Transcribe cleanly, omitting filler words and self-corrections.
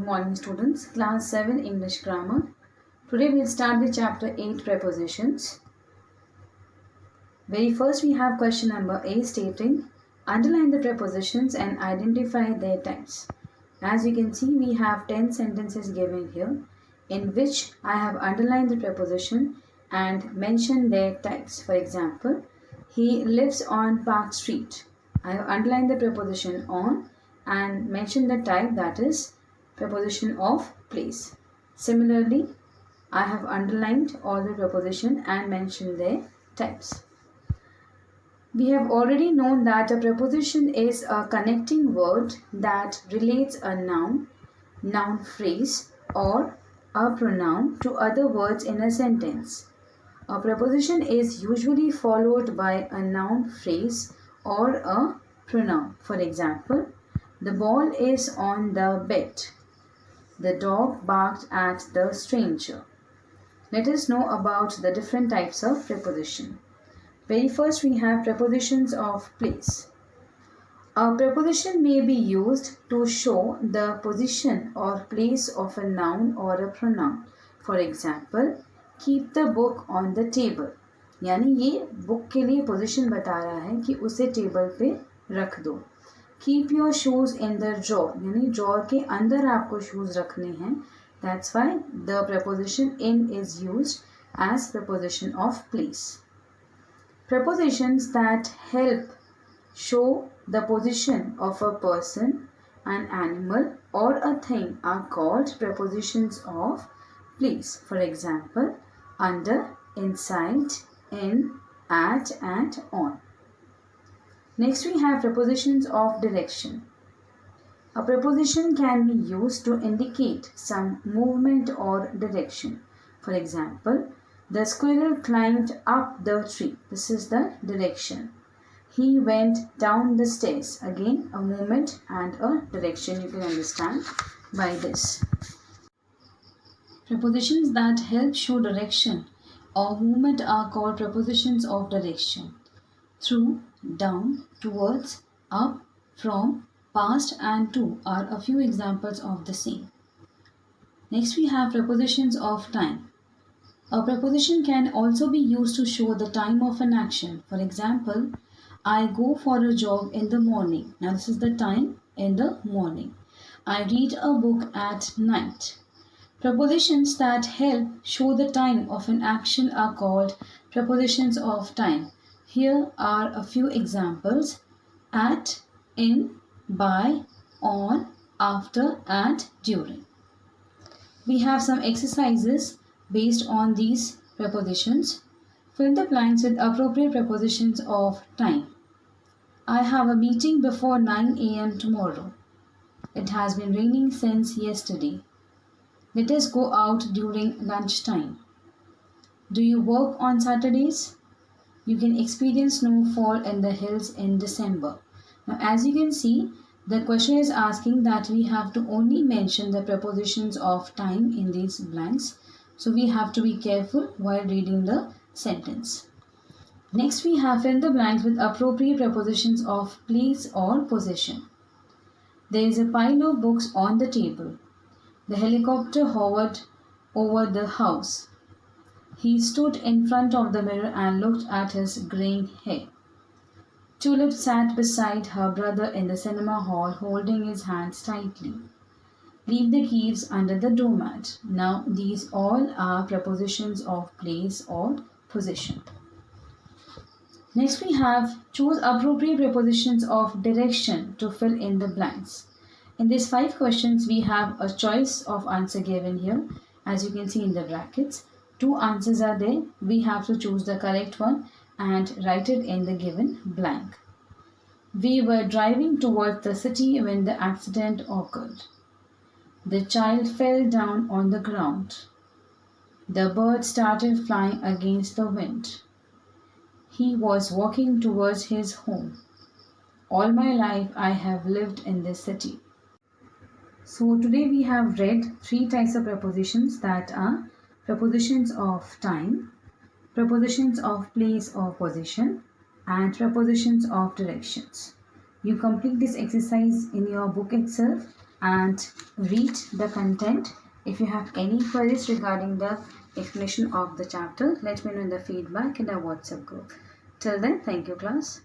morning students, class 7 English grammar. Today we'll start with chapter 8 prepositions. Very first we have question number A stating underline the prepositions and identify their types. As you can see we have 10 sentences given here in which I have underlined the preposition and mentioned their types. For example, he lives on Park Street. I have underlined the preposition on and mentioned the type, that is preposition of place. Similarly, I have underlined all the preposition and mentioned their types. We have already known that a preposition is a connecting word that relates a noun, noun phrase or a pronoun to other words in a sentence. A preposition is usually followed by a noun phrase or a pronoun. For example, the ball is on the bed. The dog barked at the stranger. Let us know about the different types of preposition. Very first we have prepositions of place. A preposition may be used to show the position or place of a noun or a pronoun. For example, keep the book on the table. यानी ये book के लिए position बता रहा है कि उसे table पे रख दो. Keep your shoes in the drawer. यानी ड्रॉर के अंदर आपको शूज रखने हैं. That's why the preposition in is used as preposition of place. Prepositions that help show the position of a person, an animal or a thing are called prepositions of place. For example, under, inside, in, at and on. Next we have prepositions of direction. A preposition can be used to indicate some movement or direction. For example, the squirrel climbed up the tree. This is the direction. He went down the stairs. Again, a movement and a direction you can understand by this. Prepositions that help show direction or movement are called prepositions of direction. Through, down, towards, up, from, past and to are a few examples of the same. Next we have prepositions of time. A preposition can also be used to show the time of an action. For example, I go for a jog in the morning. Now this is the time in the morning. I read a book at night. Prepositions that help show the time of an action are called prepositions of time. Here are a few examples: at, in, by, on, after and during. We have some exercises based on these prepositions. Fill the blanks with appropriate prepositions of time. I have a meeting before 9 a.m. tomorrow. It has been raining since yesterday. Let us go out during lunchtime. Do you work on Saturdays? You can experience snowfall in the hills in December. Now, as you can see, the question is asking that we have to only mention the prepositions of time in these blanks. So we have to be careful while reading the sentence. Next we have fill the blanks with appropriate prepositions of place or position. There is a pile of books on the table. The helicopter hovered over the house. He stood in front of the mirror and looked at his graying hair. Tulip sat beside her brother in the cinema hall, holding his hands tightly. Leave the keys under the doormat. Now these all are prepositions of place or position. Next we have choose appropriate prepositions of direction to fill in the blanks. In these 5 questions we have a choice of answer given here. As you can see in the brackets, 2 answers are there. We have to choose the correct one and write it in the given blank. We were driving towards the city when the accident occurred. The child fell down on the ground. The bird started flying against the wind. He was walking towards his home. All my life I have lived in this city. So today we have read 3 types of prepositions, that are prepositions of time, prepositions of place or position, and prepositions of directions. You complete this exercise in your book itself and read the content. If you have any queries regarding the explanation of the chapter, let me know in the feedback in our WhatsApp group. Till then, thank you class.